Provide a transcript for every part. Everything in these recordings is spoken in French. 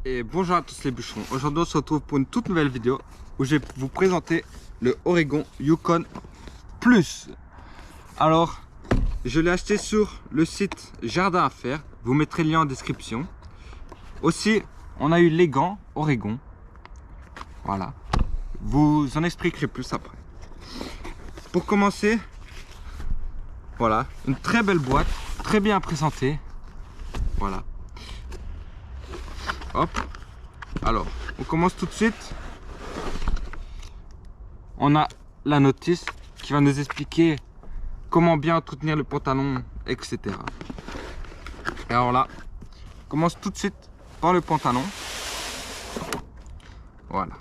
Et bonjour à tous les bûcherons. Aujourd'hui on se retrouve pour une toute nouvelle vidéo où je vais vous présenter le Oregon Yukon Plus. Alors je l'ai acheté sur le site Jardin à Faire, vous mettrez le lien en description. Aussi on a eu les gants Oregon. Voilà, vous en expliquerez plus après. Pour commencer, voilà, une très belle boîte, très bien présentée. Voilà. Hop. Alors, on commence tout de suite. On a la notice qui va nous expliquer comment bien entretenir le pantalon, etc. Et alors là, on commence tout de suite par le pantalon. Voilà.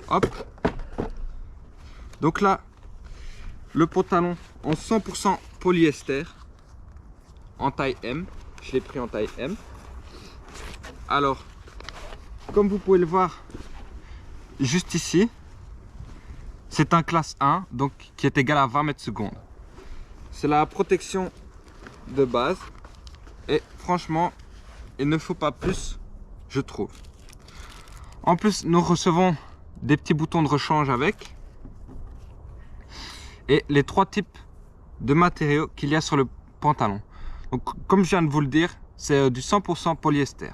Hop. Donc là, le pantalon en 100% polyester, en taille M. Je l'ai pris en taille M. Alors, comme vous pouvez le voir, juste ici, c'est un classe 1, donc qui est égal à 20 mètres secondes. C'est la protection de base. Et franchement, il ne faut pas plus, je trouve. En plus, nous recevons des petits boutons de rechange avec. Et les trois types de matériaux qu'il y a sur le pantalon. Donc, comme je viens de vous le dire, c'est du 100% polyester.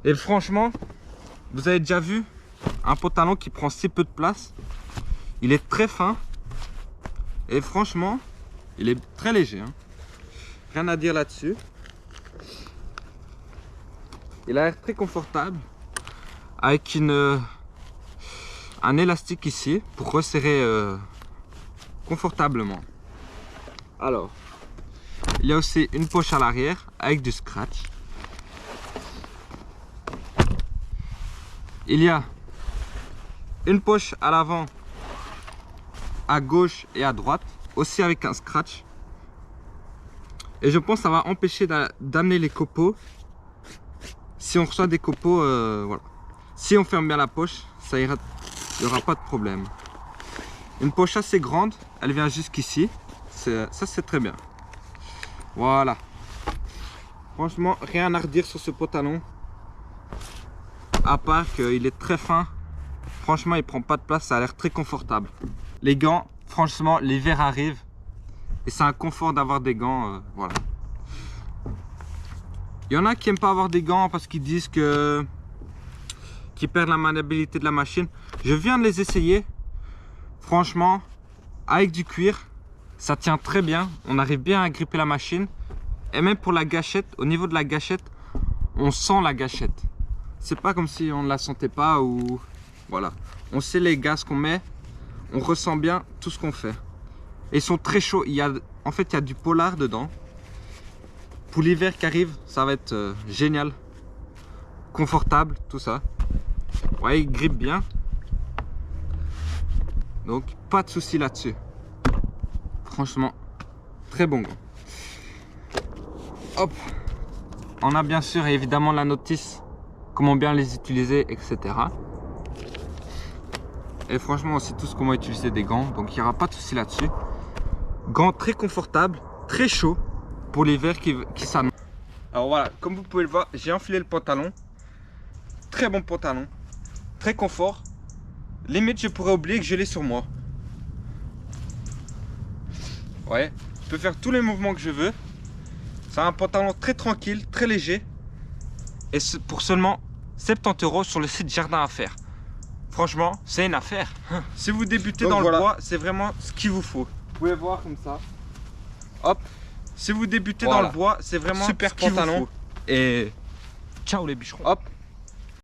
Et franchement, vous avez déjà vu un pantalon qui prend si peu de place. Il est très fin. Et franchement, il est très léger. Hein. Rien à dire là-dessus. Il a l'air très confortable. Avec un élastique ici pour resserrer confortablement. Alors, il y a aussi une poche à l'arrière avec du scratch. Il y a une poche à l'avant, à gauche et à droite, aussi avec un scratch. Et je pense que ça va empêcher d'amener les copeaux. Si on reçoit des copeaux, voilà. Si on ferme bien la poche, ça ira, il n'y aura pas de problème. Une poche assez grande, elle vient jusqu'ici. Ça c'est très bien. Voilà. Franchement, rien à redire sur ce pantalon. À part qu'il est très fin. Franchement, il prend pas de place, ça a l'air très confortable. Les gants, franchement, l'hiver arrive. Et c'est un confort d'avoir des gants, voilà. Il y en a qui n'aiment pas avoir des gants parce qu'ils disent qu'ils perdent la maniabilité de la machine. Je viens de les essayer. Franchement, avec du cuir, ça tient très bien. On arrive bien à gripper la machine. Et même pour la gâchette, au niveau de la gâchette, on sent la gâchette. C'est pas comme si on ne la sentait pas ou... Voilà. On sait les gaz qu'on met. On ressent bien tout ce qu'on fait. Et ils sont très chauds. En fait, il y a du polar dedans. Pour l'hiver qui arrive, ça va être génial. Confortable, tout ça. Ouais, il grippe bien. Donc, pas de souci là-dessus. Franchement, très bon gant. Hop. On a bien sûr évidemment la notice. Comment bien les utiliser, etc. Et franchement aussi tout ce comment utiliser des gants. Donc, il n'y aura pas de souci là-dessus. Gants très confortables, très chauds. Pour l'hiver qui s'annonce. Alors voilà, comme vous pouvez le voir, j'ai enfilé le pantalon. Très bon pantalon. Très confort. Limite, je pourrais oublier que je l'ai sur moi. Ouais, je peux faire tous les mouvements que je veux. C'est un pantalon très tranquille, très léger. Et pour seulement 70 € sur le site Jardin à Faire. Franchement, c'est une affaire. Si vous débutez dans le bois, c'est vraiment ce qu'il vous faut. Vous pouvez voir comme ça. Hop. Si vous débutez dans le bois, c'est vraiment super pantalon. Et ciao les bûcherons. Hop.